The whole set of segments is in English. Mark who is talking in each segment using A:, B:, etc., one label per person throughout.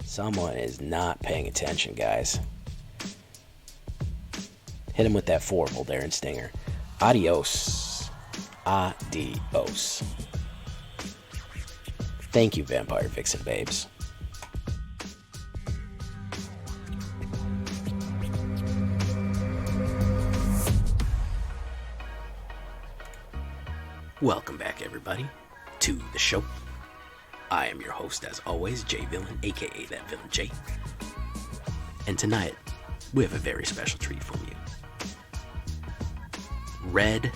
A: Someone is not paying attention, guys. Hit him with that 4, Voldaren Stinger. Adios. Adios. Thank you, Vampire Vixen babes. Welcome back, everybody, to the show. I am your host, as always, J Villain, aka That Villain J. And tonight, we have a very special treat for you. Red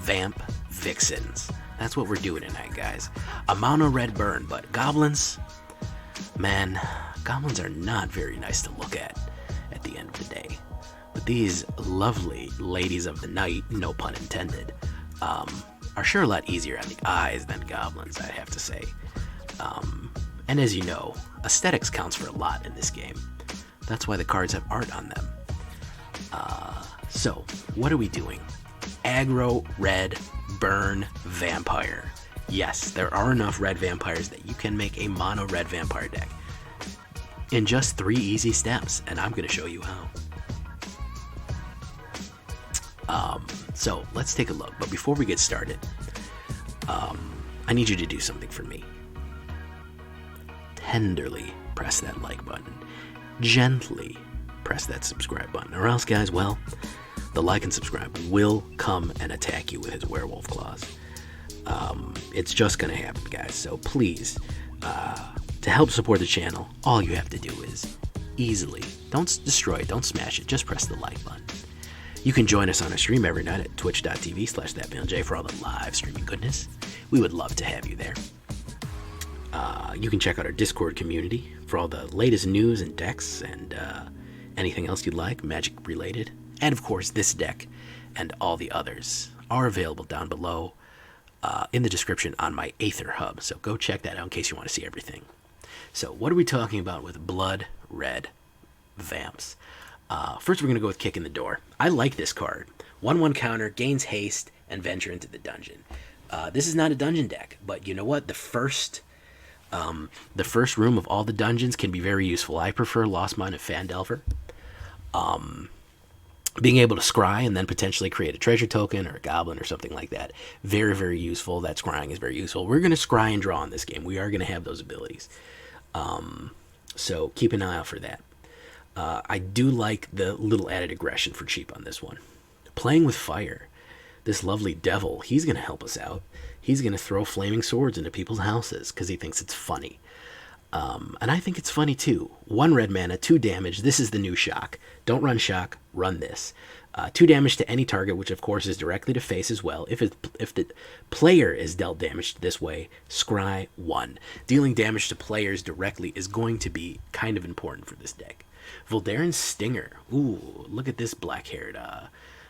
A: Vamp Vixens. That's what we're doing tonight, guys. A mono red burn, but goblins, man, goblins are not very nice to look at the end of the day. But these lovely ladies of the night, no pun intended, are sure a lot easier on the eyes than goblins, I have to say. And as you know, aesthetics counts for a lot in this game. That's why the cards have art on them. So, what are we doing? Aggro, red, burn, vampire. Yes, there are enough red vampires that you can make a mono red vampire deck in just 3 easy steps, and I'm going to show you how. So, let's take a look. But before we get started, I need you to do something for me. Tenderly press that like button. Gently press that subscribe button. Or else, guys, well, the like and subscribe will come and attack you with his werewolf claws. It's just going to happen, guys. So please, to help support the channel, all you have to do is easily, don't destroy it, don't smash it, just press the like button. You can join us on our stream every night at twitch.tv/thatvillainj for all the live streaming goodness. We would love to have you there. You can check out our Discord community for all the latest news and decks and anything else you'd like, magic related. And of course, this deck and all the others are available down below in the description on my AetherHub. So go check that out in case you want to see everything. So what are we talking about with blood red vamps? First, we're going to go with Kick in the Door. I like this card. 1/1 counter, gains haste, and venture into the dungeon. This is not a dungeon deck, but you know what? The first room of all the dungeons can be very useful. I prefer Lost Mine of Phandelver. Being able to scry and then potentially create a treasure token or a goblin or something like that. Very, very useful. That scrying is very useful. We're going to scry and draw in this game. We are going to have those abilities. So keep an eye out for that. I do like the little added aggression for cheap on this one. Playing with fire. This lovely devil, he's going to help us out. He's going to throw flaming swords into people's houses because he thinks it's funny. And I think it's funny too. 1 red mana, 2 damage. This is the new shock. Don't run shock, run this. 2 damage to any target, which of course is directly to face as well. If the player is dealt damage this way, scry 1. Dealing damage to players directly is going to be kind of important for this deck. Voldaren Stinger. Ooh, look at this black-haired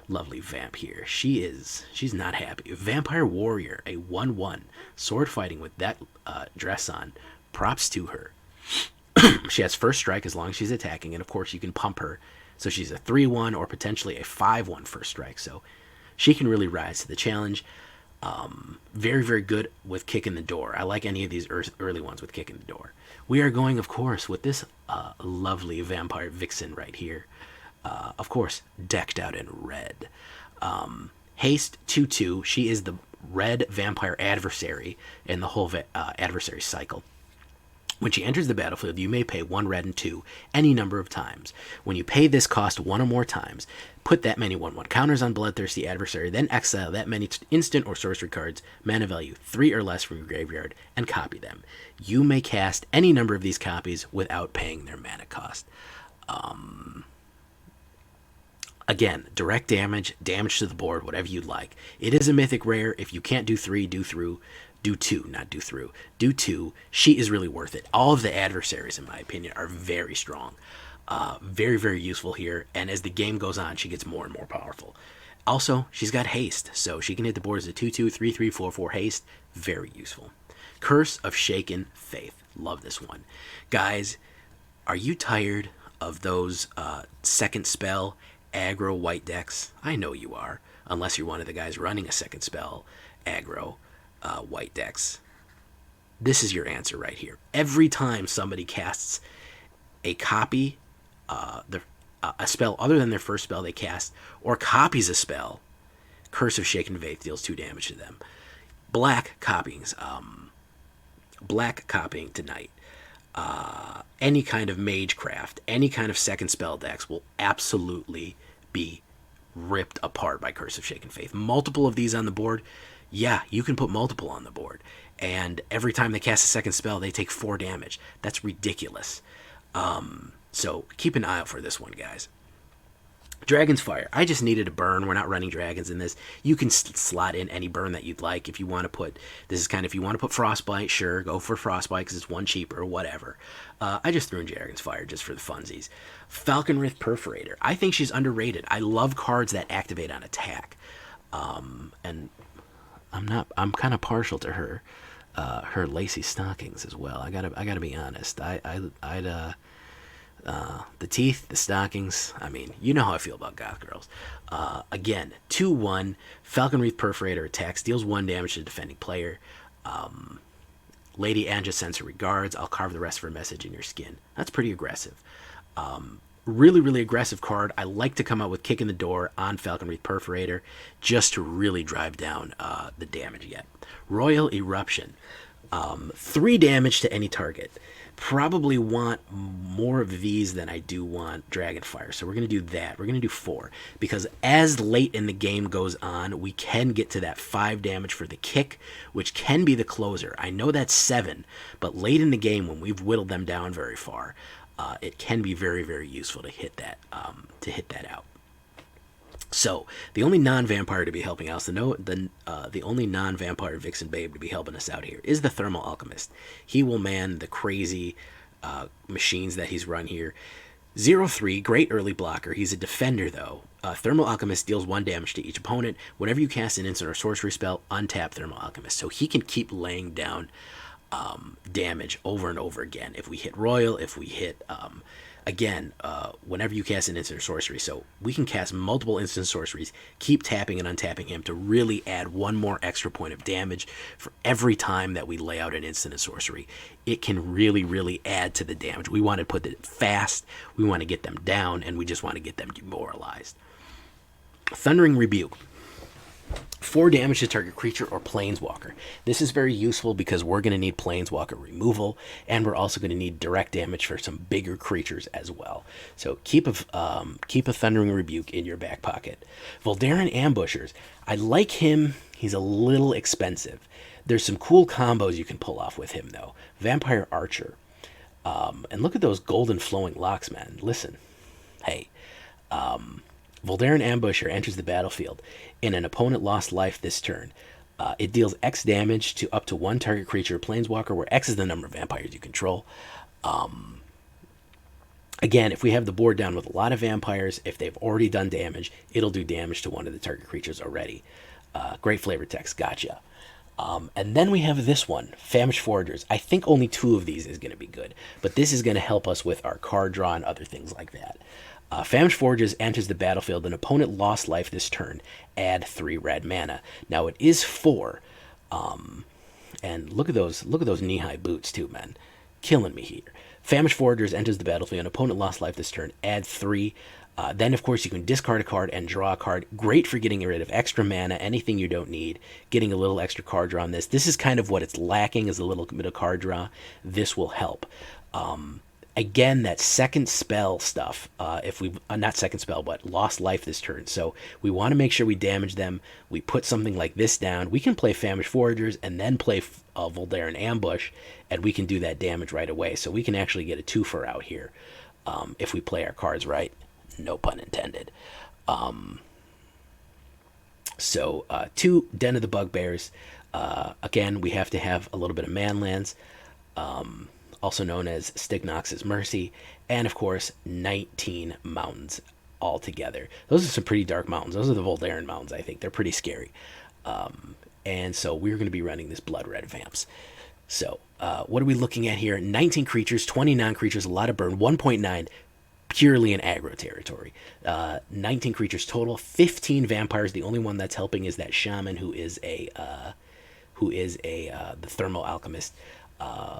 A: lovely vamp here. She's not happy. Vampire Warrior, a 1/1 sword fighting with that dress on. Props to her. She has first strike as long as she's attacking, and of course you can pump her so she's a 3/1 or potentially a 5/1 first strike, so she can really rise to the challenge. Very, very good with Kick in the Door. I like any of these early ones with Kick in the Door. We are going, of course, with this lovely Vampire Vixen right here. Of course, decked out in red. Haste 2/2. She is the red Vampire Adversary in the whole adversary cycle. When she enters the battlefield, you may pay 1 red and 2 any number of times. When you pay this cost 1 or more times, put that many 1/1 counters on Bloodthirsty Adversary, then exile that many instant or sorcery cards, mana value 3 or less from your graveyard, and copy them. You may cast any number of these copies without paying their mana cost. Again, direct damage, damage to the board, whatever you'd like. It is a mythic rare. If you can't do 3, do 2, not do through. Do 2. She is really worth it. All of the adversaries, in my opinion, are very strong. Very, very useful here. And as the game goes on, she gets more and more powerful. Also, she's got haste, so she can hit the board as a 2/2, 3/3, 4/4 haste. Very useful. Curse of Shaken Faith. Love this one. Guys, are you tired of those second spell aggro white decks? I know you are, unless you're one of the guys running a second spell aggro white decks. this is your answer right here. Every time somebody casts a copy, a spell other than their first spell they cast, or copies a spell, Curse of Shaken Faith deals 2 damage to them. Black copying tonight. Any kind of magecraft, any kind of second spell decks will absolutely be ripped apart by Curse of Shaken Faith. Multiple of these on the board, yeah, you can put multiple on the board. And every time they cast a second spell, they take 4 damage. That's ridiculous. So keep an eye out for this one, guys. Dragon's Fire. I just needed a burn. We're not running dragons in this. You can slot in any burn that you'd like. If you want to put, this is kind of, if you want to put Frostbite, sure, go for Frostbite because it's 1 cheaper or whatever. I just threw in Dragon's Fire just for the funsies. Falkenrath Perforator. I think she's underrated. I love cards that activate on attack. And I'm kind of partial to her lacy stockings as well. I gotta be honest. The teeth, the stockings, I mean, you know how I feel about goth girls. Again, 2/1, Falkenrath Perforator attacks, deals 1 damage to the defending player. Lady Anja sends her regards. I'll carve the rest of her message in your skin. That's pretty aggressive. Really, really aggressive card. I like to come out with Kick in the Door on Falkenrath Perforator just to really drive down the damage yet. Roil Eruption. 3 damage to any target. Probably want more of these than I do want Dragonfire. So we're going to do that. We're going to do 4. Because as late in the game goes on, we can get to that 5 damage for the kick, which can be the closer. I know that's 7, but late in the game when we've whittled them down very far, it can be very, very useful to hit that out. So the only non-vampire to be helping us, the only non-vampire Vixen babe to be helping us out here is the Thermo-Alchemist. He will man the crazy machines that he's run here. 0/3, great early blocker. He's a defender though. Thermo-Alchemist deals 1 damage to each opponent. Whenever you cast an instant or sorcery spell, untap Thermo-Alchemist. So he can keep laying down damage over and over again. If we hit Royal, if we hit whenever you cast an instant or sorcery, so we can cast multiple instant sorceries, keep tapping and untapping him to really add 1 more extra point of damage for every time that we lay out an instant and sorcery. It can really, really add to the damage. We want to put it fast, we want to get them down, and we just want to get them demoralized. Thundering Rebuke. 4 damage to target creature or planeswalker. This is very useful because we're going to need planeswalker removal, and we're also going to need direct damage for some bigger creatures as well. So keep a Thundering Rebuke in your back pocket. Voldaren Ambushers. I like him. He's a little expensive. There's some cool combos you can pull off with him though. Vampire Archer. And look at those golden flowing locks, man. Listen. Hey. Voldaren Ambusher enters the battlefield. And an opponent lost life this turn. It deals X damage to up to 1 target creature or planeswalker, where X is the number of vampires you control. Again, if we have the board down with a lot of vampires, if they've already done damage, it'll do damage to 1 of the target creatures already. Great flavor text, gotcha. And then we have this one, Famished Foragers. I think only 2 of these is going to be good, but this is going to help us with our card draw and other things like that. Famished Foragers enters the battlefield. An opponent lost life this turn. Add 3 red mana. Now it is 4. And look at those knee-high boots too, man. Killing me here. Famished Foragers enters the battlefield. An opponent lost life this turn. Add 3. Then, of course, you can discard a card and draw a card. Great for getting rid of extra mana, anything you don't need. Getting a little extra card draw on this. This is kind of what it's lacking, is a little bit of card draw. This will help. Again, that second spell stuff, if we not second spell, but lost life this turn. So we want to make sure we damage them. We put something like this down. We can play Famished Foragers and then play Voldaren Ambush, and we can do that damage right away. So we can actually get a 2-for out here if we play our cards right. No pun intended. 2 Den of the Bugbears. Again, we have to have a little bit of manlands. Also known as Stignox's Mercy, and of course 19 mountains altogether. Those are some pretty dark mountains. Those are the Voldaren mountains, I think. They're pretty scary. And so we're going to be running this Blood Red Vamps. So what are we looking at here? 19 creatures, 20 non-creatures, a lot of burn, 1.9 purely in aggro territory. 19 creatures total, 15 vampires. The only one that's helping is that shaman who is the Thermo-Alchemist.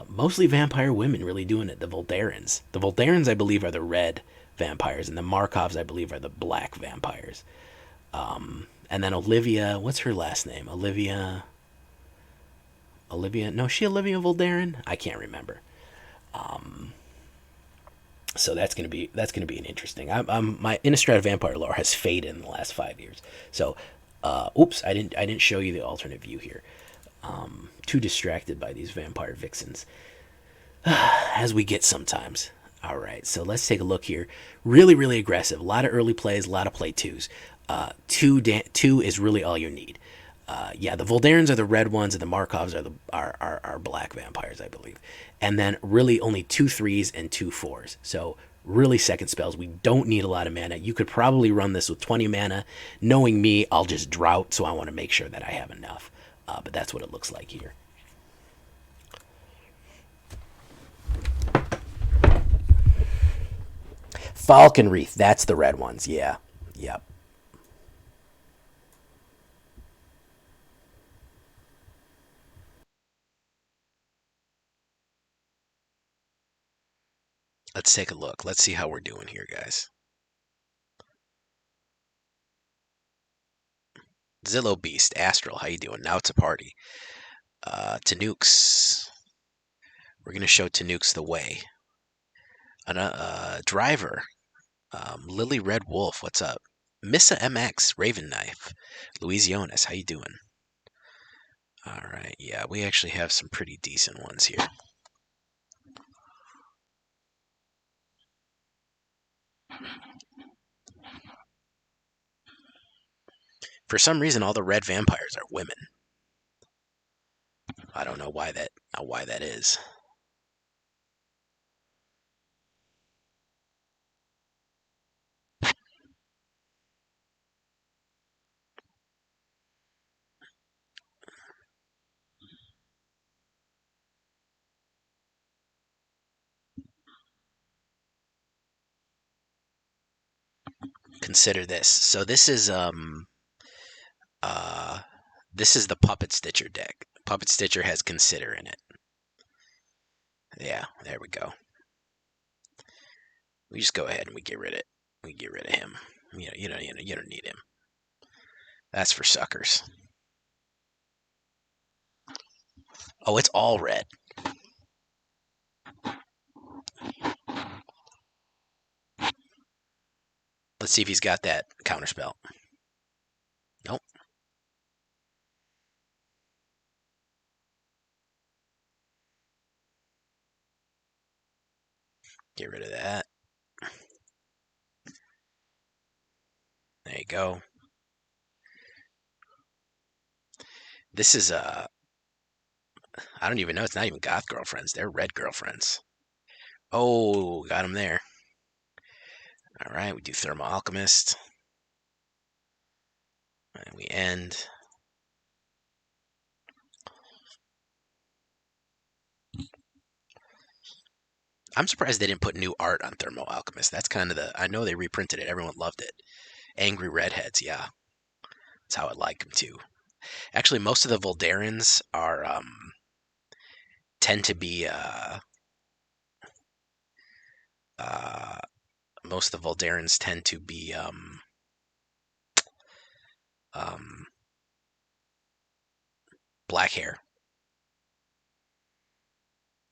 A: Mostly vampire women really doing it. The Voldarens. The Voldarens, I believe, are the red vampires, and the Markovs, I believe, are the black vampires. And then Olivia, what's her last name? Olivia. No, is she Olivia Voldaren? I can't remember. So that's gonna be an interesting. My Innistrad vampire lore has faded in the last 5 years. So, oops, I didn't show you the alternate view here. Too distracted by these vampire vixens, as we get sometimes. All right, so let's take a look here. Really, really aggressive. A lot of early plays, a lot of play twos. Two is really all you need. Yeah, the Voldarens are the red ones, and the Markovs are the are black vampires, I believe. And then really only 2 3s and 2 4s. So really second spells. We don't need a lot of mana. You could probably run this with 20 mana. Knowing me, I'll just drought, so I want to make sure that I have enough. But that's what it looks like here. Falkenrath, that's the red ones. Yeah. Yep. Let's take a look. Let's see how we're doing here, guys. Zillow Beast, Astral, how you doing? Now it's a party. Tanukes. We're going to show Tanukes the way. Driver. Lily Red Wolf, what's up? Missa MX, Raven Knife. Louise Jonas, how you doing? All right, yeah, we actually have some pretty decent ones here. For some reason, all the red vampires are women. I don't know why that is. Consider this. So uh this is the Puppet Stitcher deck. Puppet Stitcher has Consider in it. Yeah, there we go. We just go ahead and we get rid of it. We get rid of him. You don't need him. That's for suckers. Oh, it's all red. Let's see if he's got that counterspell. Nope. Get rid of that. There you go. This is I don't even know. It's not even goth girlfriends. They're red girlfriends. Oh, got him there. All right, we do Thermo-Alchemist. And we end. I'm surprised they didn't put new art on Thermo-Alchemist. That's kind of I know they reprinted it. Everyone loved it. Angry redheads, yeah. That's how I like them too. Actually, most of the Voldarens are tend to be uh, most of the Voldarens tend to be um, black hair.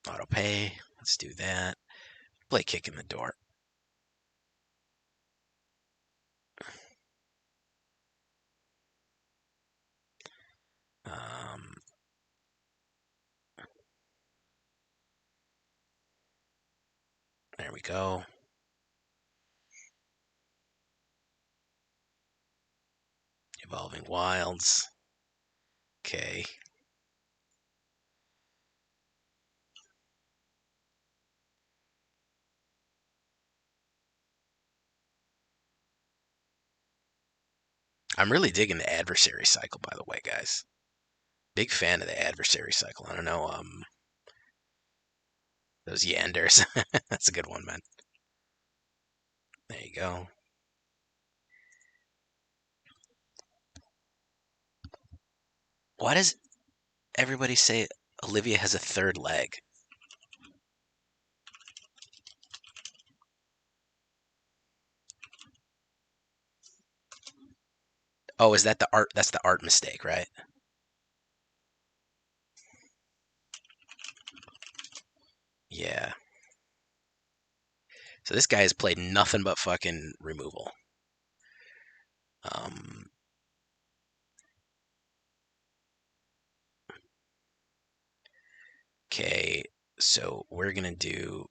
A: Auto pay. Let's do that. Play kick in the door. Um, there we go. Evolving Wilds. Okay. I'm really digging the adversary cycle, by the way, guys. Big fan of the adversary cycle. I don't know, those Yanders. That's a good one, man. There you go. Why does everybody say Olivia has a third leg. Oh, is that the art? That's the art mistake, right? Yeah. So this guy has played nothing but fucking removal. Um, okay, so we're gonna do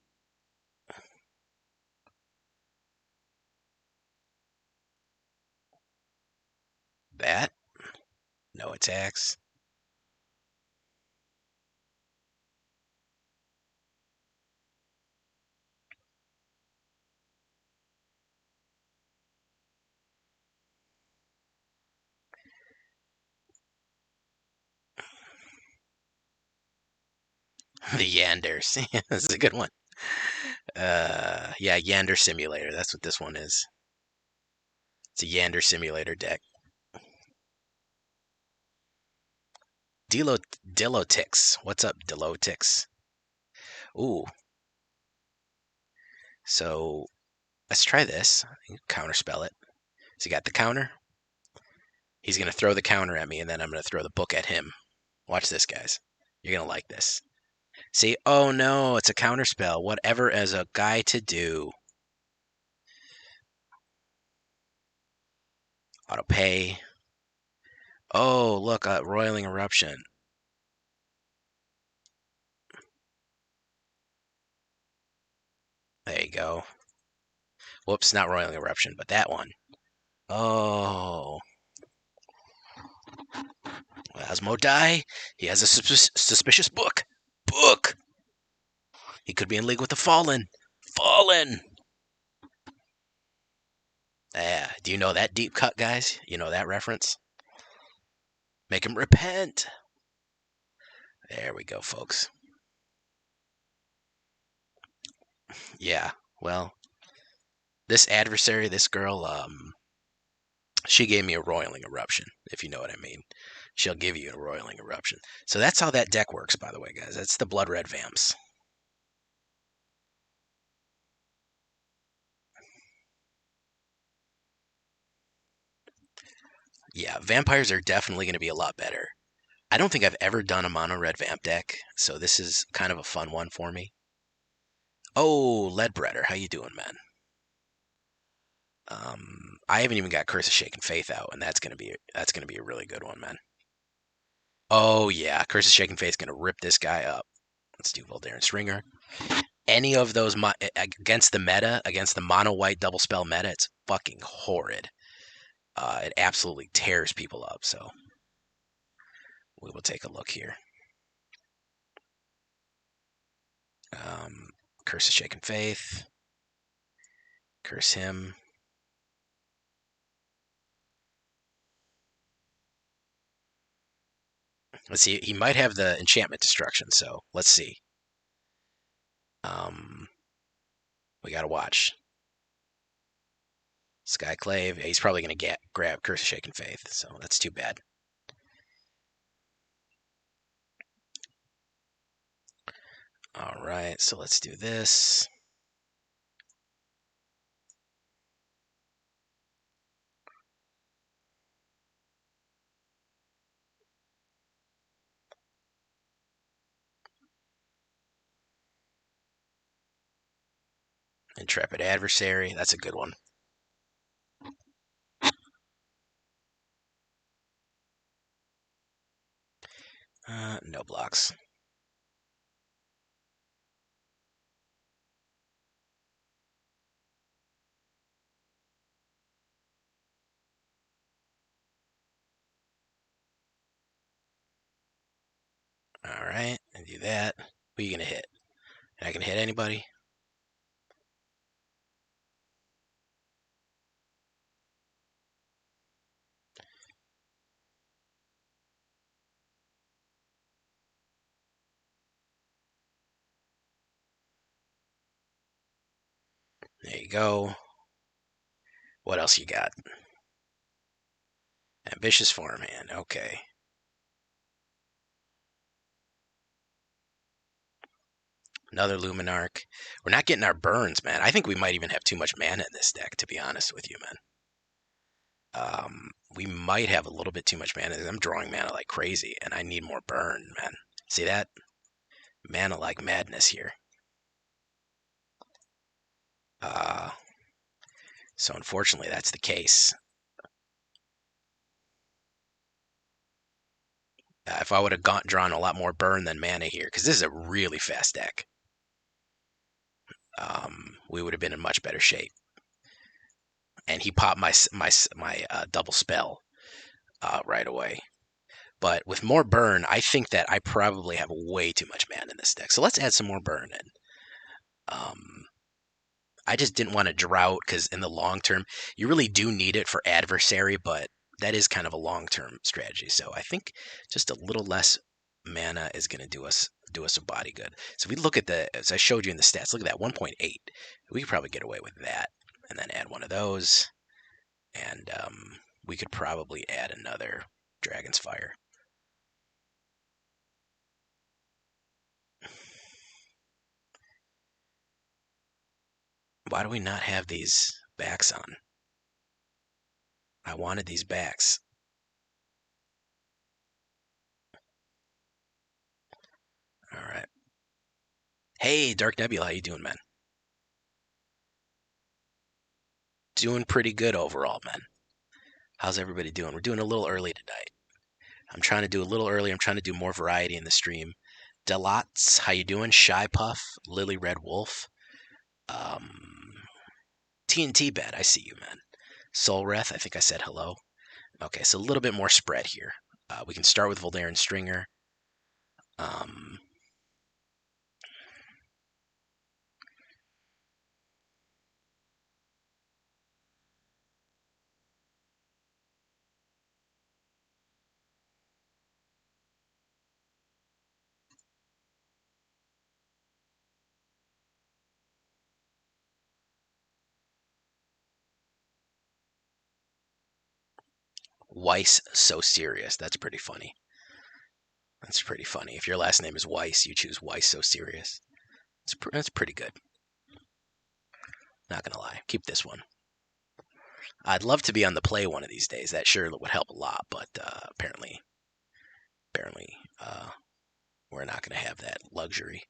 A: that. No attacks. The Yanders. This is a good one. Yeah, Yander Simulator. That's what this one is. It's a Yander Simulator deck. Dilotix. What's up, Dilotix? Ooh. So let's try this. Counterspell it. So you got the counter. He's gonna throw the counter at me, and then I'm gonna throw the book at him. Watch this, guys. You're gonna like this. See? Oh no, it's a counterspell. Whatever as a guy to do. Auto pay. Oh, look, Roiling Eruption. There you go. Whoops, not Roiling Eruption, but that one. Oh. Asmodai. He has a suspicious book. Book! He could be in league with the Fallen. Fallen! Yeah, do you know that deep cut, guys? You know that reference? Make him repent. There we go, folks. Yeah, well, this adversary, this girl, she gave me a roiling eruption, if you know what I mean. She'll give you a roiling eruption. So that's how that deck works, by the way, guys. That's the Blood Red Vamps. Yeah, vampires are definitely going to be a lot better. I don't think I've ever done a mono red vamp deck, so this is kind of a fun one for me. Oh, Leadbreader, how you doing, man? I haven't even got Curse of Shaken Faith out, and that's gonna be a really good one, man. Oh yeah, Curse of Shaken Faith is gonna rip this guy up. Let's do Voldaren Stinger. Any of those against the meta, against the mono white double spell meta, it's fucking horrid. It absolutely tears people up. So we will take a look here. Curse of Shaken Faith. Curse him. Let's see. He might have the enchantment destruction, so let's see. We gotta watch. Skyclave. He's probably gonna grab Curse of Shaken Faith, so that's too bad. All right, so let's do this. Intrepid Adversary. That's a good one. No blocks. All right, and do that. Who are you gonna hit? And I can hit anybody. There you go. What else you got? Ambitious Farmhand. Okay.
B: Another Luminarch. We're not getting our burns, man. I think we might even have too much mana in this deck, to be honest with you, man. We might have a little bit too much mana. I'm drawing mana like crazy, and I need more burn, man. See that? Mana like madness here. So unfortunately, that's the case. If I would have drawn a lot more burn than mana here, because this is a really fast deck, we would have been in much better shape. And he popped my double spell right away. But with more burn, I think that I probably have way too much mana in this deck. So let's add some more burn in. I just didn't want to drought because in the long term, you really do need it for adversary, but that is kind of a long-term strategy. So I think just a little less mana is going to do us a body good. So if we look at as I showed you in the stats, look at that 1.8. We could probably get away with that, and then add one of those, and we could probably add another Dragon's Fire. Why do we not have these backs on? I wanted these backs. All right. Hey, Dark Nebula, how you doing, man? Doing pretty good overall, man. How's everybody doing? We're doing a little early tonight. I'm trying to do a little early. I'm trying to do more variety in the stream. Delots, how you doing? Shy Puff, Lily Red Wolf, TNT Bed, I see you, man. Soulwrath, I think I said hello. Okay, so a little bit more spread here. We can start with Voldaren Stinger. Weiss So Serious. That's pretty funny. That's pretty funny. If your last name is Weiss, you choose Weiss So Serious. That's pretty good. Not gonna lie. Keep this one. I'd love to be on the play one of these days. That sure would help a lot, but apparently, we're not gonna have that luxury.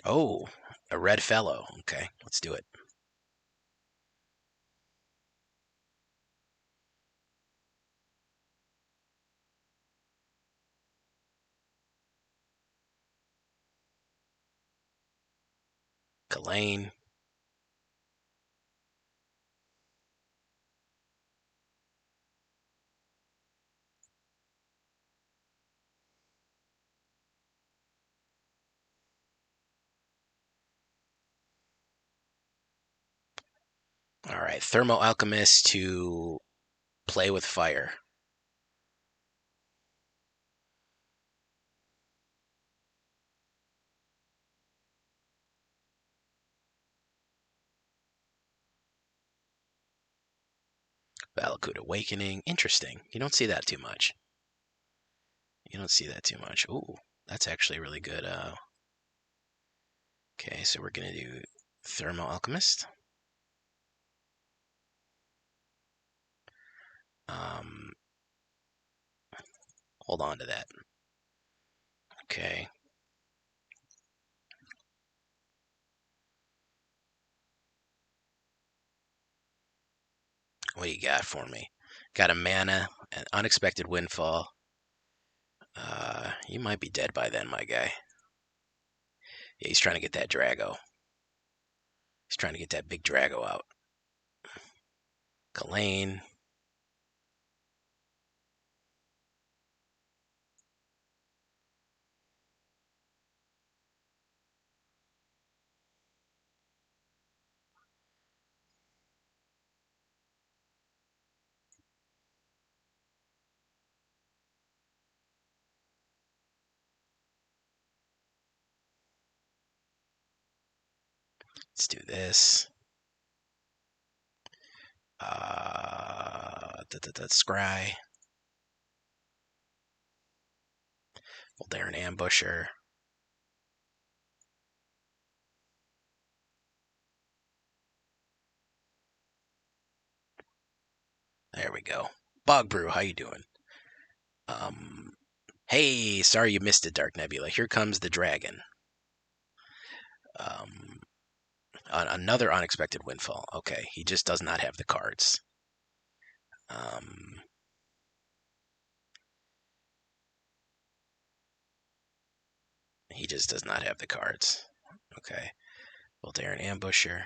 B: Oh, a red fellow. Okay, let's do it. Kalane. All right, Thermo-Alchemist to play with fire. Valakut Awakening. Interesting. You don't see that too much. You don't see that too much. Ooh, that's actually really good. Okay, so we're going to do Thermo-Alchemist. Hold on to that. Okay. What do you got for me? Got a mana, an unexpected windfall. You might be dead by then, my guy. Yeah, he's trying to get that Drago. He's trying to get that big Drago out. Kalane. Let's do this. Scry. Voldaren Ambusher. There we go. Bugbear, how you doing? Hey, sorry you missed it, Dark Nebula. Here comes the dragon. Another unexpected windfall. Okay, he just does not have the cards. He just does not have the cards. Okay. Voldaren Ambusher.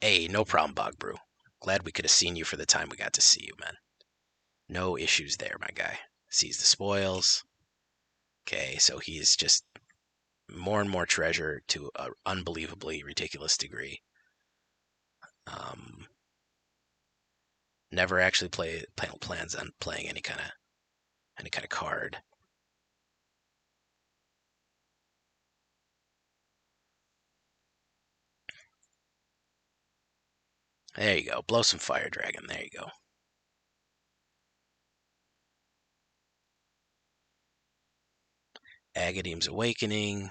B: Hey, no problem, Bogbroo. Glad we could have seen you for the time we got to see you, man. No issues there, my guy. Sees the spoils. Okay, so he's just more and more treasure to an unbelievably ridiculous degree. Never actually plans on playing any kind of card. There you go. Blow some fire, dragon. There you go. Agadeem's Awakening.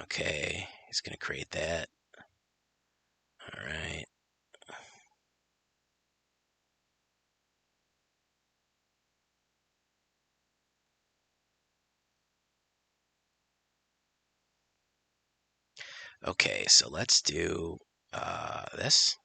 B: Okay, he's going to create that. All right. Okay, so let's do this.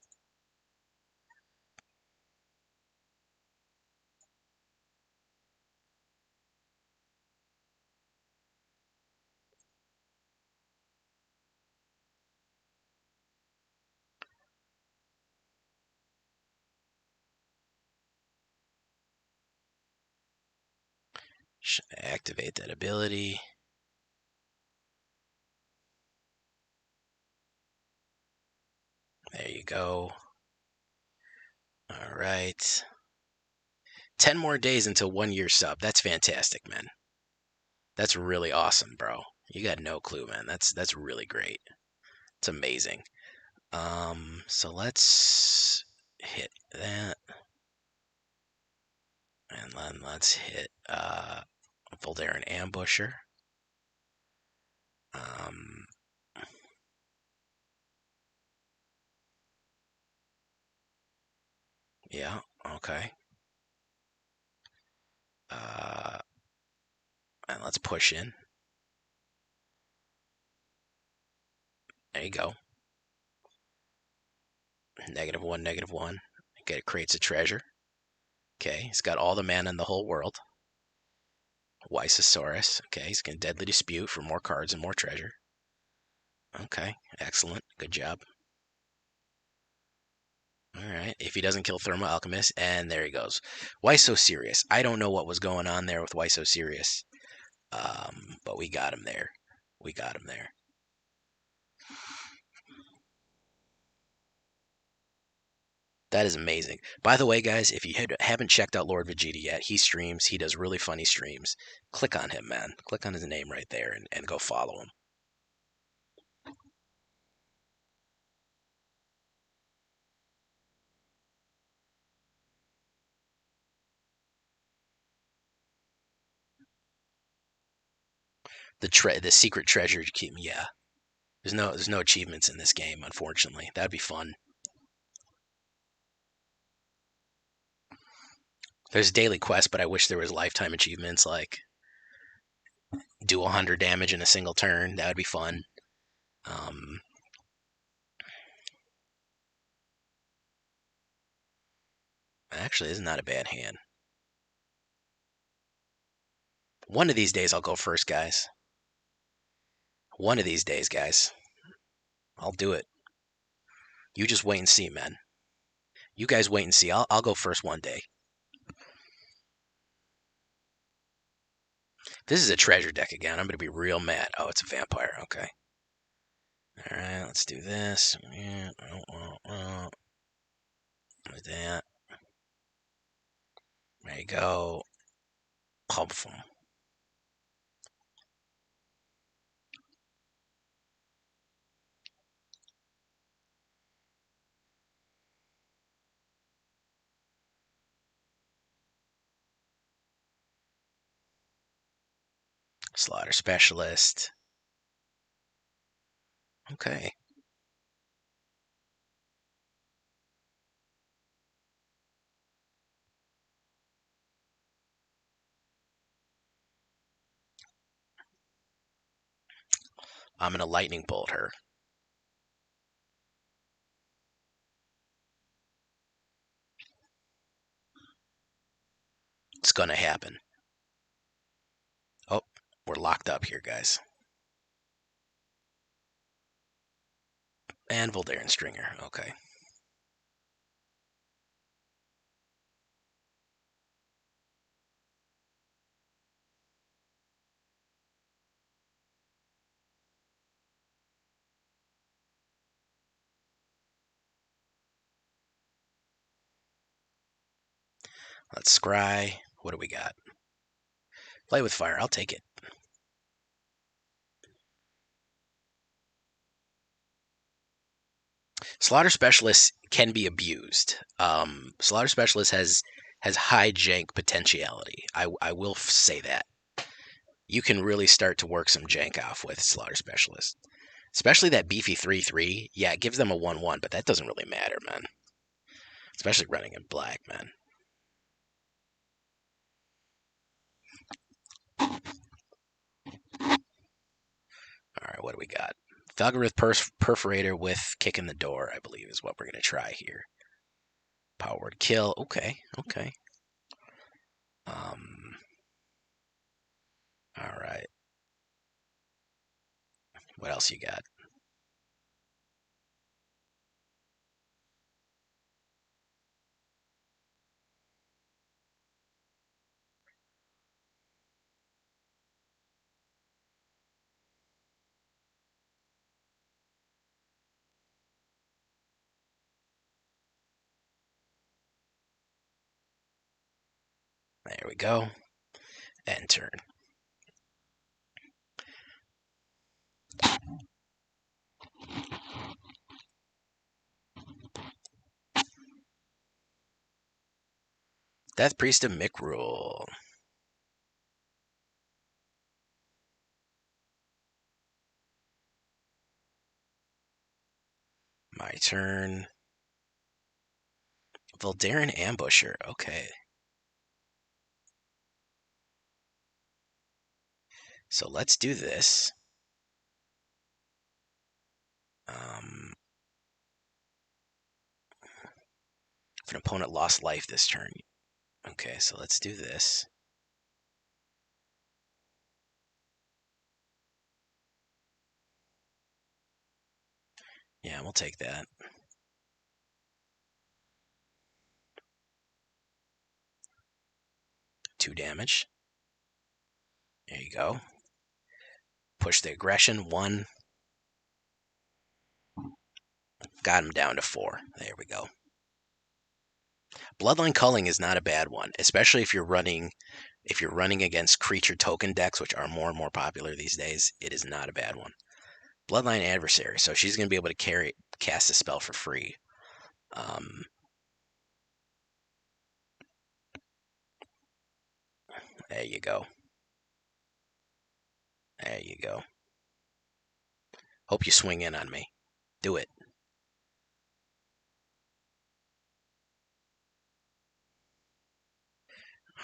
B: Activate that ability. There you go. All right. 10 more days until 1 year sub. That's fantastic, man. That's really awesome, bro. You got no clue, man. That's really great. It's amazing. So let's hit that. And then let's hit Voldaren Ambusher. Yeah, okay. And let's push in. There you go. -1, -1. Okay, it creates a treasure. Okay, he's got all the mana in the whole world. Wysosaurus. Okay, he's going to Deadly Dispute for more cards and more treasure. Okay, excellent. Good job. All right, if he doesn't kill Thermo-Alchemist, and there he goes. Why so serious? I don't know what was going on there with Why so serious, but we got him there. We got him there. That is amazing. By the way, guys, if you haven't checked out Lord Vegeta yet, he streams. He does really funny streams. Click on him, man. Click on his name right there and go follow him. The secret treasure to keep. Yeah, there's no achievements in this game, unfortunately. That'd be fun. There's daily quests, but I wish there was lifetime achievements like do 100 damage in a single turn. That would be fun. Actually, this is not a bad hand. One of these days I'll go first, guys. One of these days, guys. I'll do it. You just wait and see, man. You guys wait and see. I'll go first one day. This is a treasure deck again. I'm going to be real mad. Oh, it's a vampire. Okay. All right, let's do this. Like that. There you go. Pump them. Slaughter Specialist. Okay. I'm going to lightning bolt her. It's going to happen. Oh, we're locked up here, guys. And Voldaren Stinger. Okay. Let's scry. What do we got? Play with fire. I'll take it. Slaughter Specialist can be abused. Slaughter Specialist has high jank potentiality. I will say that. You can really start to work some jank off with Slaughter Specialist. Especially that beefy 3/3. Yeah, it gives them a 1/1, but that doesn't really matter, man. Especially running in black, man. Alright, what do we got? Falkenrath Perforator with Kick in the Door, I believe, is what we're going to try here. Power Word Kill. Okay, okay. Alright. What else you got? There we go. End turn. Death Priest of Mikrul. My turn. Voldaren Ambusher. Okay. So let's do this. If an opponent lost life this turn. Okay, so let's do this. Yeah, we'll take that. 2 damage. There you go. Push the aggression. 1. Got him down to 4. There we go. Bloodline Culling is not a bad one, especially if you're running against creature token decks, which are more and more popular these days. It is not a bad one. Bloodline Adversary, so she's going to be able to cast a spell for free. There you go. There you go. Hope you swing in on me. Do it.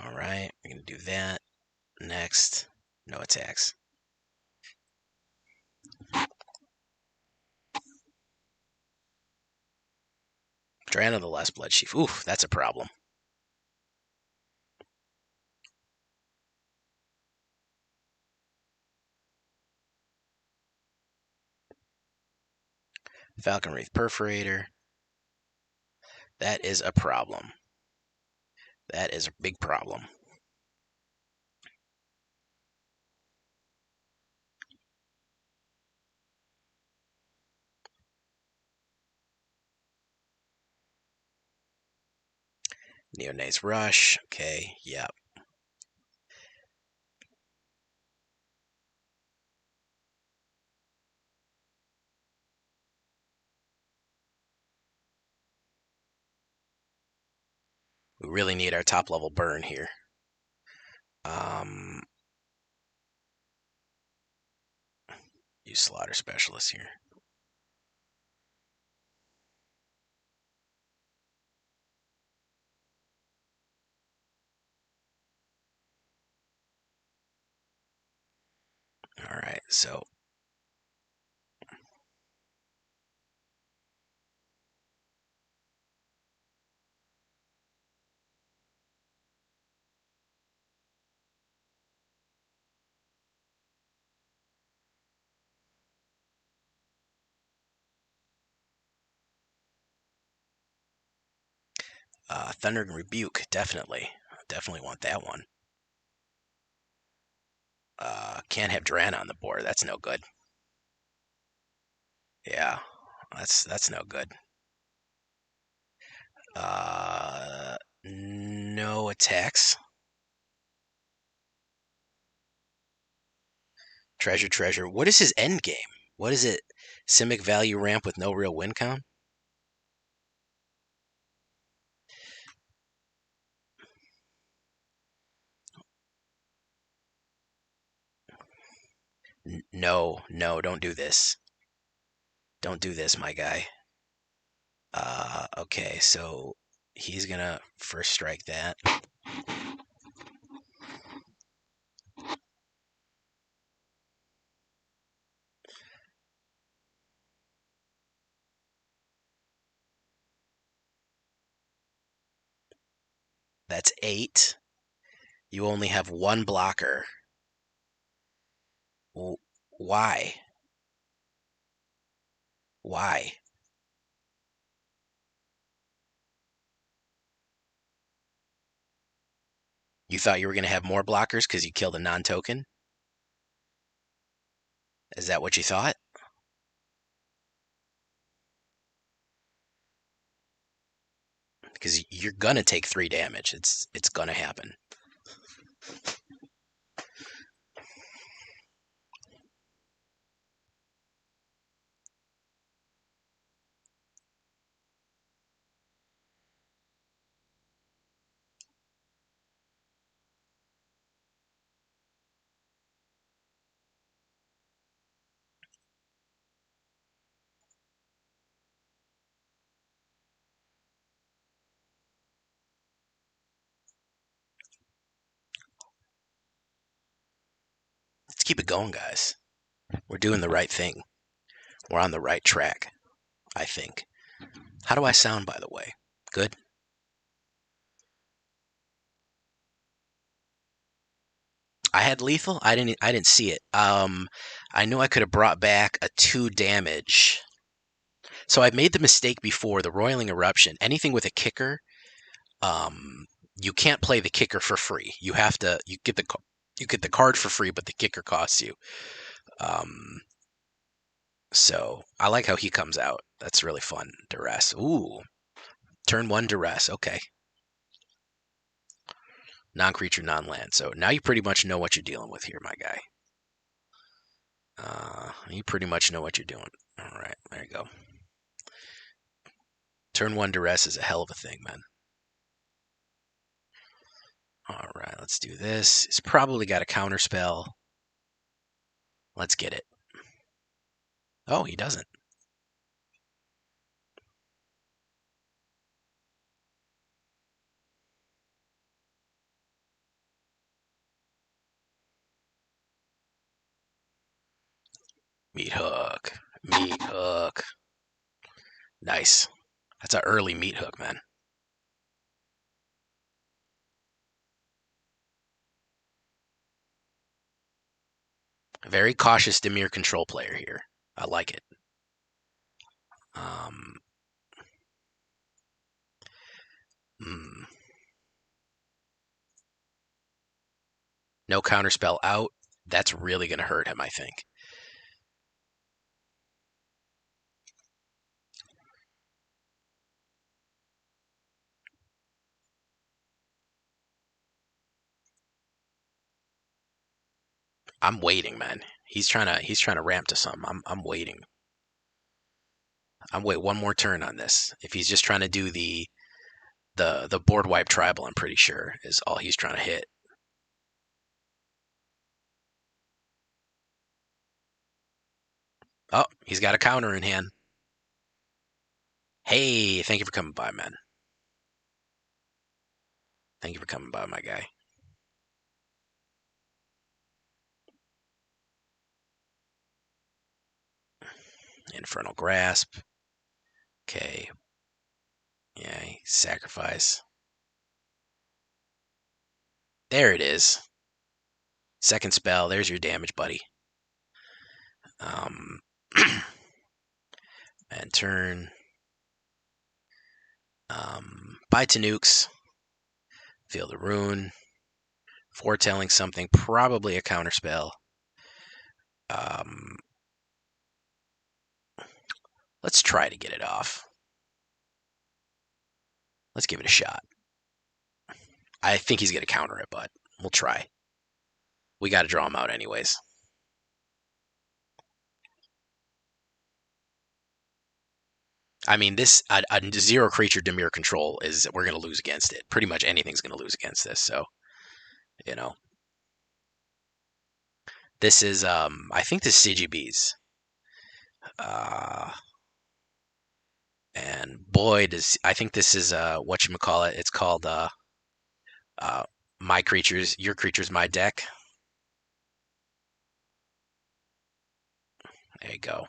B: All right, we're going to do that. Next, no attacks. Drain of the Last Blood Sheaf. Ooh, that's a problem. Falkenrath Perforator. That is a problem. That is a big problem. Neonate's Rush. Okay, yep. We really need our top level burn here. Use Slaughter Specialist here. All right, so Thundering Rebuke, definitely want that one. Can't have Dran on the board. That's no good. Yeah, that's no good. No attacks. Treasure. What is his end game? What is it? Simic value ramp with no real win count? No, don't do this. Don't do this, my guy. Okay, so he's gonna first strike that. That's 8. You only have one blocker. Why? Why? You thought you were going to have more blockers because you killed a non-token? Is that what you thought? Because you're going to take 3 damage. It's going to happen. Let's keep it going, guys. We're doing the right thing. We're on the right track, I think. How do I sound, by the way? Good? I had lethal. I didn't see it. I knew I could have brought back a 2 damage. So I've made the mistake before. The Roiling Eruption. Anything with a kicker, you can't play the kicker for free. You have to. You get the card for free, but the kicker costs you. So I like how he comes out. That's really fun. Duress. Ooh, turn 1 Duress. Okay. Non-creature, non-land. So now you pretty much know what you're dealing with here, my guy. You pretty much know what you're doing. All right, there you go. Turn 1 Duress is a hell of a thing, man. All right, let's do this. He's probably got a counter spell. Let's get it. Oh, he doesn't. Meat hook. Meat hook. Nice. That's an early meat hook, man. Very cautious Dimir control player here. I like it. No counterspell out. That's really going to hurt him, I think. I'm waiting, man. He's trying to ramp to something. I'm waiting. I'm wait one more turn on this. If he's just trying to do the board wipe tribal, I'm pretty sure is all he's trying to hit. Oh, he's got a counter in hand. Hey, thank you for coming by, man. Thank you for coming by, my guy. Infernal Grasp. Okay. Yeah, sacrifice. There it is. Second spell. There's your damage, buddy. And turn. Buy to nukes. Feel the rune. Foretelling something. Probably a counter spell. Let's try to get it off. Let's give it a shot. I think he's going to counter it, but we'll try. We got to draw him out anyways. I mean, this a zero creature Dimir control is we're going to lose against it. Pretty much anything's going to lose against this. So, you know, this is I think this is CGB's. And boy, does I think this is whatchamacallit. It's called My Creatures, Your Creatures, My Deck. There you go.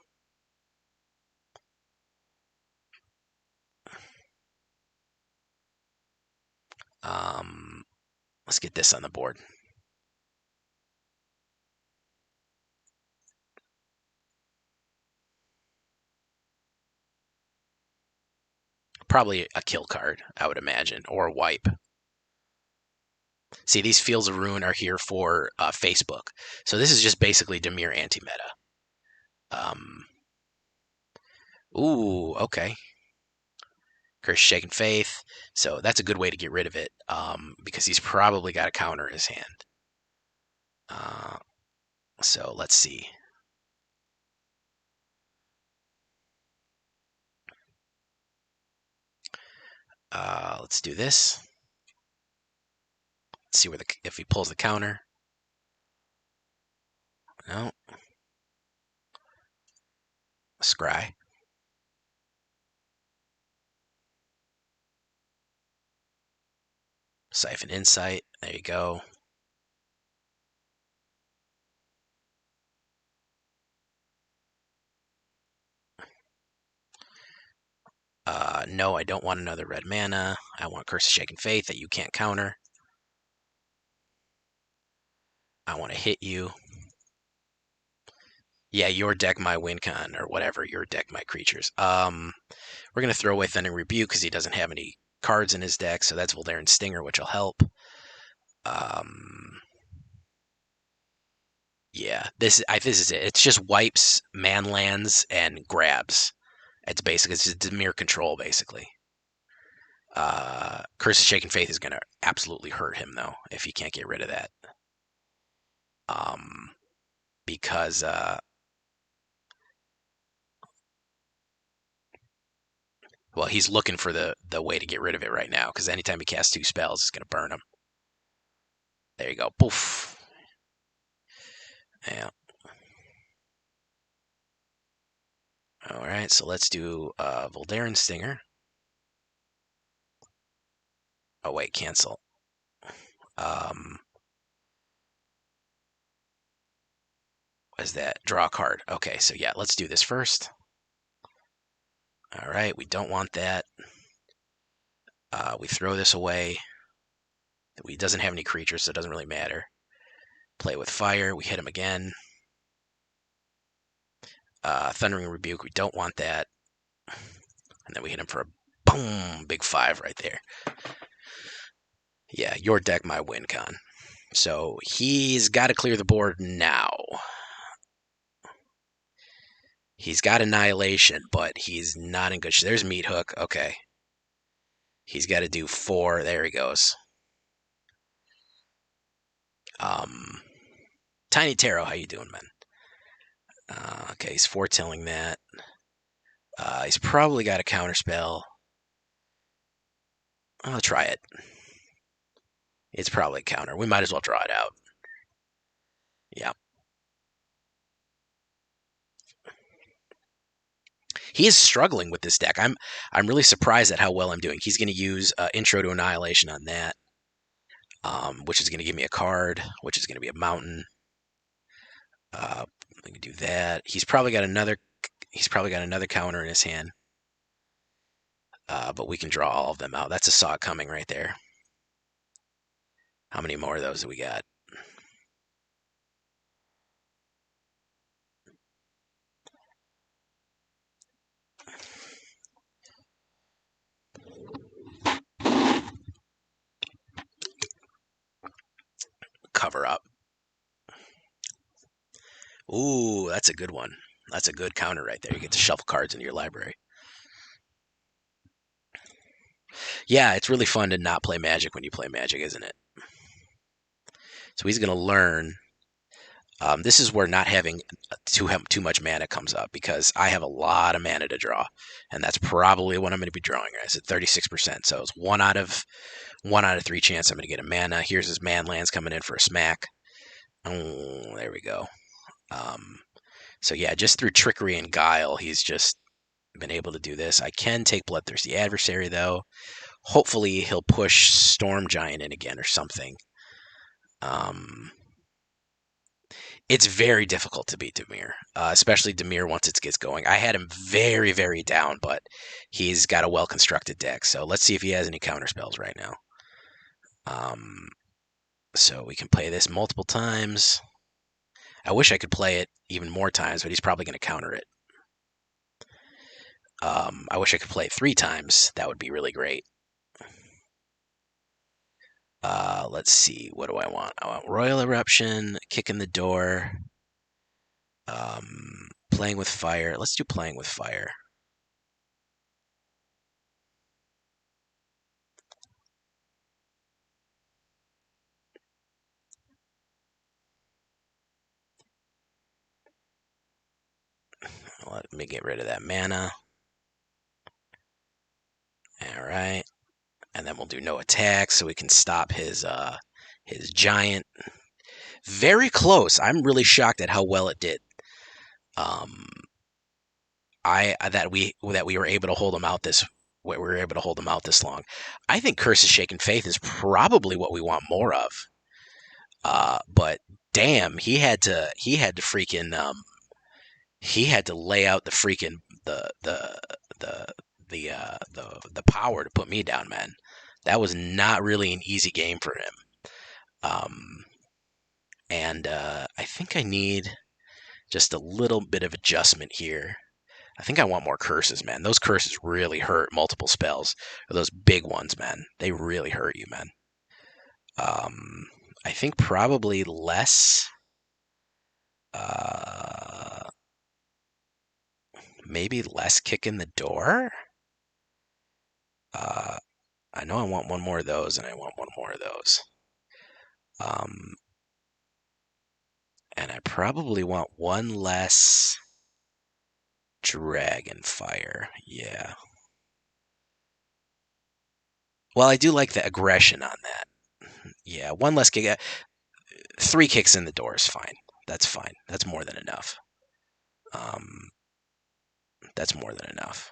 B: Let's get this on the board. Probably a kill card, I would imagine, or a wipe. See, these Fields of Ruin are here for Facebook. So this is just basically Dimir anti-meta. Ooh, okay. Curse Shaken Faith. So that's a good way to get rid of it, because he's probably got a counter in his hand. So let's see. Let's do this. Let's see where if he pulls the counter. No. Scry. Siphon Insight. There you go. No, I don't want another red mana. I want Curse of Shaken Faith that you can't counter. I want to hit you. Yeah, your deck my win con, or whatever, your deck my creatures. We're going to throw away Thundering Rebuke because he doesn't have any cards in his deck, so that's Voldaren Stinger, which will help. Yeah, this is it. It's just wipes, man lands, and grabs. It's just Dimir control, basically. Curse of Shaken Faith is going to absolutely hurt him, though, if he can't get rid of that. Because well, he's looking for the way to get rid of it right now, because anytime he casts 2 spells, it's going to burn him. There you go. Poof. Yeah. All right, so let's do Voldaren Stinger. Oh, wait, cancel. What is that? Draw a card. Okay, so yeah, let's do this first. All right, we don't want that. We throw this away. He doesn't have any creatures, so it doesn't really matter. Play with fire. We hit him again. Thundering Rebuke. We don't want that. And then we hit him for a boom, big 5 right there. Yeah, your deck, my win con. So he's got to clear the board now. He's got Annihilation, but he's not in good shape. There's Meat Hook. Okay. He's got to do 4. There he goes. Tiny Tarot, how you doing, man? Okay, he's foretelling that. He's probably got a counterspell. I'll try it. It's probably a counter. We might as well draw it out. Yeah. He is struggling with this deck. I'm really surprised at how well I'm doing. He's going to use Intro to Annihilation on that, which is going to give me a card, which is going to be a mountain. I can do that. He's probably got another counter in his hand. But we can draw all of them out. That's a Saw It Coming right there. How many more of those do we got? Cover Up. Ooh, that's a good one. That's a good counter right there. You get to shuffle cards into your library. Yeah, it's really fun to not play Magic when you play Magic, isn't it? So he's going to learn. This is where not having too much mana comes up, because I have a lot of mana to draw, and that's probably what I'm going to be drawing. It's at 36%, so it's 1 out of 3 chance I'm going to get a mana. Here's his Manlands coming in for a smack. Oh, there we go. So yeah, just through trickery and guile, he's just been able to do this. I can take Bloodthirsty Adversary, though. Hopefully he'll push Storm Giant in again or something. It's very difficult to beat Dimir, especially Dimir once it gets going. I had him very, very down, but he's got a well-constructed deck. So let's see if he has any counterspells right now. So we can play this multiple times. I wish I could play it even more times, but he's probably going to counter it. I wish I could play it 3 times. That would be really great. Let's see. What do I want? I want Roil Eruption, Kick in the Door, Playing with Fire. Let's do Playing with Fire. Let me get rid of that mana. All right. And then we'll do no attack so we can stop his giant. Very close. I'm really shocked at how well it did. That we were able to hold him out this long. I think Curse of Shaken Faith is probably what we want more of. But damn, he had to freaking he had to lay out the freaking the power to put me down, man. That was not really an easy game for him. And I think I need just a little bit of adjustment here. I think I want more curses, man. Those curses really hurt multiple spells. Or those big ones, man. They really hurt you, man. I think probably less. Maybe less Kick in the Door. I know I want one more of those, and I want one more of those. And I probably want one less Dragonfire. Yeah. Well, I do like the aggression on that. Yeah, one less kick. 3 kicks in the door is fine. That's fine. That's more than enough. That's more than enough.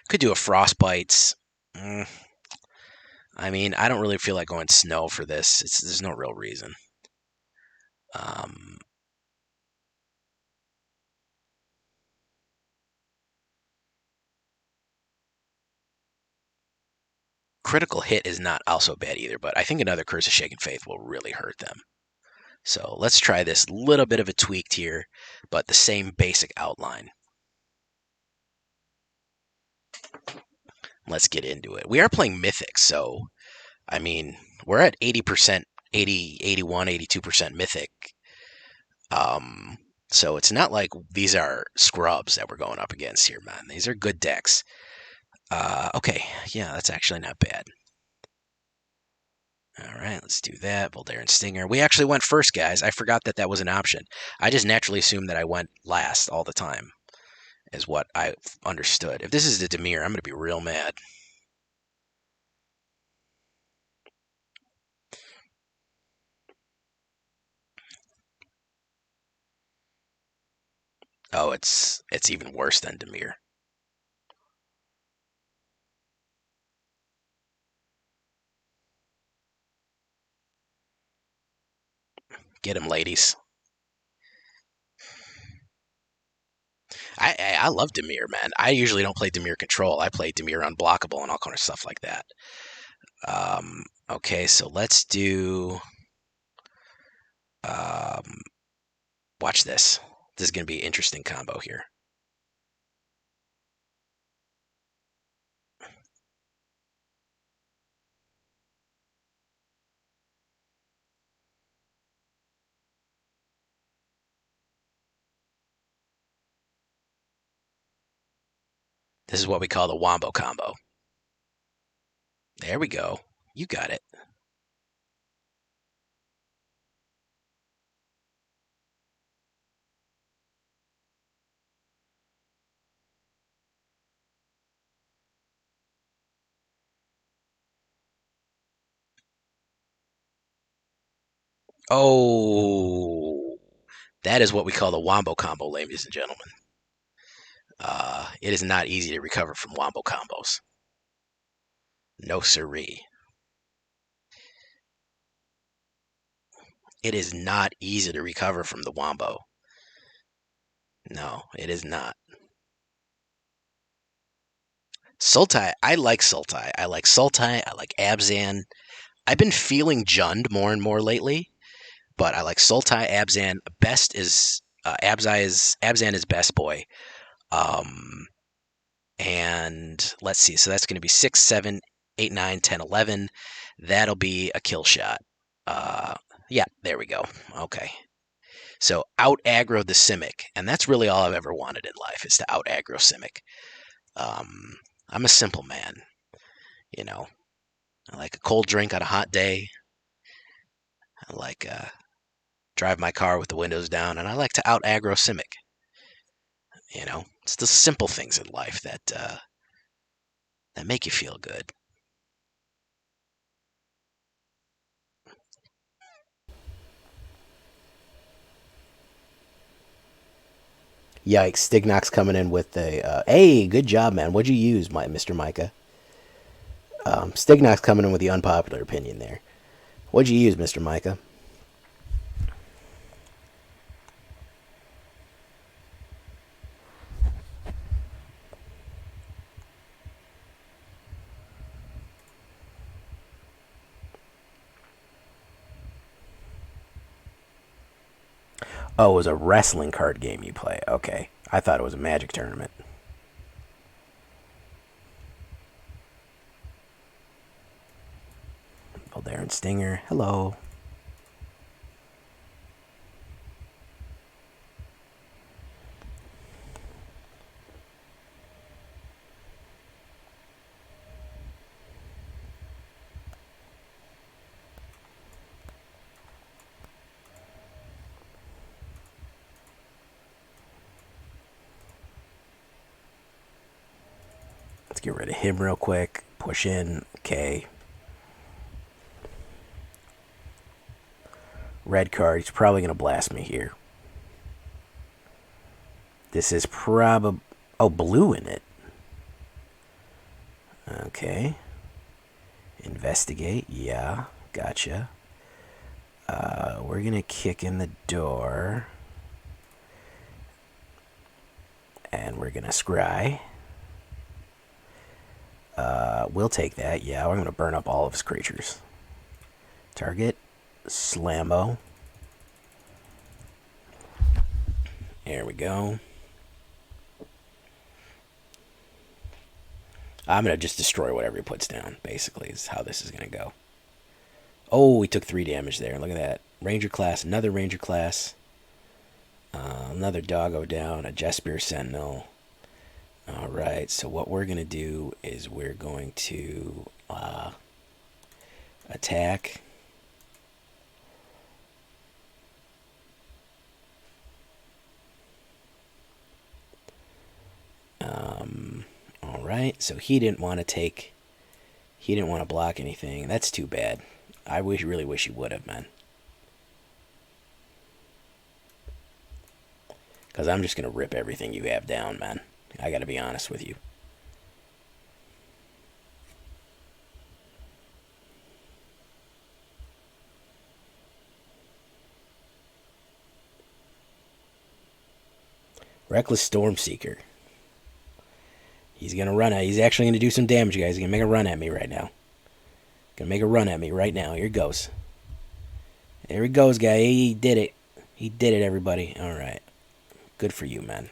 B: Could do a Frostbites. I mean, I don't really feel like going snow for this. There's no real reason. Critical Hit is not also bad either, but I think another Curse of Shaken Faith will really hurt them. So let's try this little bit of a tweaked here, but the same basic outline. Let's get into it. We are playing Mythic, so, I mean, we're at 80%, 80, 81, 82% Mythic. So it's not like these are scrubs that we're going up against here, man. These are good decks. Okay, yeah, that's actually not bad. All right, let's do that. Voldaren Stinger. We actually went first, guys. I forgot that that was an option. I just naturally assumed that I went last all the time, is what I understood. If this is the Dimir, I'm going to be real mad. Oh, it's even worse than Dimir. Get him, ladies. I love Dimir, man. I usually don't play Dimir Control. I play Dimir Unblockable and all kind of stuff like that. Okay, so let's do. Um, watch this. This is going to be an interesting combo here. This is what we call the Wombo combo. There we go. You got it. Oh, that is what we call the Wombo combo, ladies and gentlemen. It is not easy to recover from Wombo combos. No siree. It is not easy to recover from the Wombo. No, it is not. Sultai, I like Sultai. I like Sultai. I like Abzan. I've been feeling Jund more and more lately, but I like Sultai, Abzan. Best is Abzan is best boy. Um, and let's see. So that's going to be 6, 7, 8, 9, 10, 11. That'll be a kill shot. Yeah, there we go. Okay. So out aggro the Simic, and that's really all I've ever wanted in life is to out aggro Simic. I'm a simple man, you know. I like a cold drink on a hot day. I like drive my car with the windows down, and I like to out aggro Simic. You know, it's the simple things in life that make you feel good.
A: Yikes! Stignox coming in with a hey, good job, man. What'd you use, my Mr. Micah? Stignox coming in with the unpopular opinion there. What'd you use, Mr. Micah? Oh, it was a wrestling card game you play. Okay. I thought it was a Magic tournament. Voldaren Stinger. Hello. Let's get rid of him real quick. Push in. Okay. Red card. He's probably going to blast me here. This is probably... Oh, blue in it. Okay. Investigate. Yeah. Gotcha. We're going to kick in the door. And we're going to scry. We'll take that. Yeah, we're going to burn up all of his creatures. Target. Slammo. There we go. I'm going to just destroy whatever he puts down, basically, is how this is going to go. Oh, we took 3 damage there. Look at that. Ranger class, another Ranger class. Another Doggo down, a Jesper Sentinel. Alright, so what we're going to do is we're going to Attack. Alright, so he didn't want to take... He didn't want to block anything. That's too bad. I really wish he would have, man. Because I'm just going to rip everything you have down, man. I got to be honest with you. Reckless Stormseeker. He's going to run at... He's actually going to do some damage, guys. He's going to make a run at me right now. Going to make a run at me right now. Here he goes. There he goes, guy. He did it. He did it, everybody. All right. Good for you, man.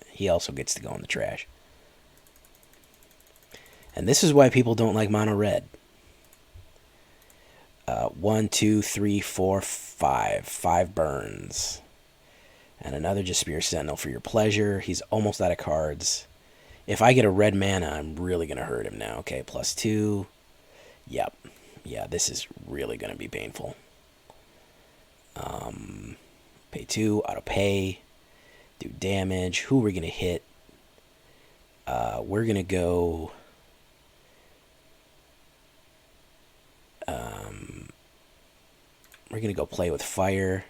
A: He also gets to go in the trash. And this is why people don't like mono red. 1, 2, 3, 4, 5. 5 burns. And another just Spear Sentinel for your pleasure. He's almost out of cards. If I get a red mana, I'm really going to hurt him now. Okay, +2. Yep. Yeah, this is really going to be painful. Pay 2, auto pay. Do damage. Who are we going to hit? We're going to go... we're going to go play with fire.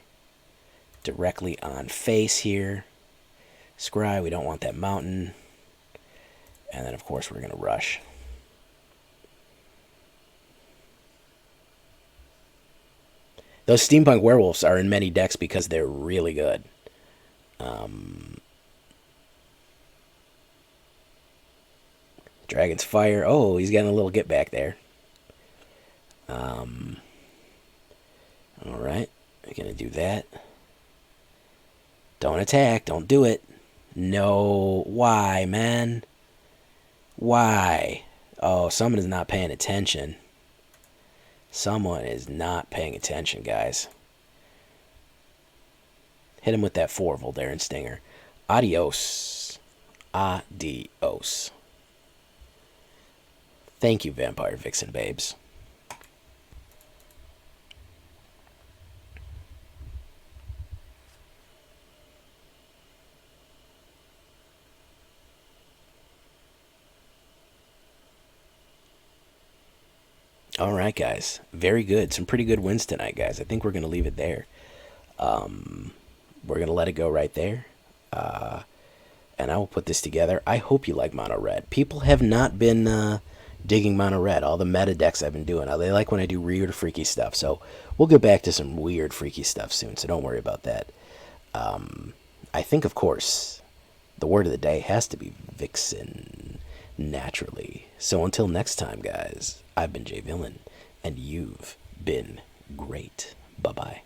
A: Directly on face here. Scry, we don't want that mountain. And then, of course, we're going to rush. Those Steampunk Werewolves are in many decks because they're really good. Dragon's Fire. Oh, he's getting a little get back there. Alright, we're going to do that. Don't attack. Don't do it. No. Why, man? Why? Oh, someone is not paying attention. Someone is not paying attention, guys. Hit him with that 4, Voldaren Stinger. Adios. Adios. Thank you, Vampire Vixen babes. All right, guys. Very good. Some pretty good wins tonight, guys. I think we're going to leave it there. We're going to let it go right there. And I will put this together. I hope you like mono red. People have not been digging mono red. All the meta decks I've been doing. They like when I do weird, freaky stuff. So we'll get back to some weird, freaky stuff soon. So don't worry about that. I think, of course, the word of the day has to be Vixen, naturally. So until next time, guys, I've been Jay Villain, and you've been great. Bye-bye.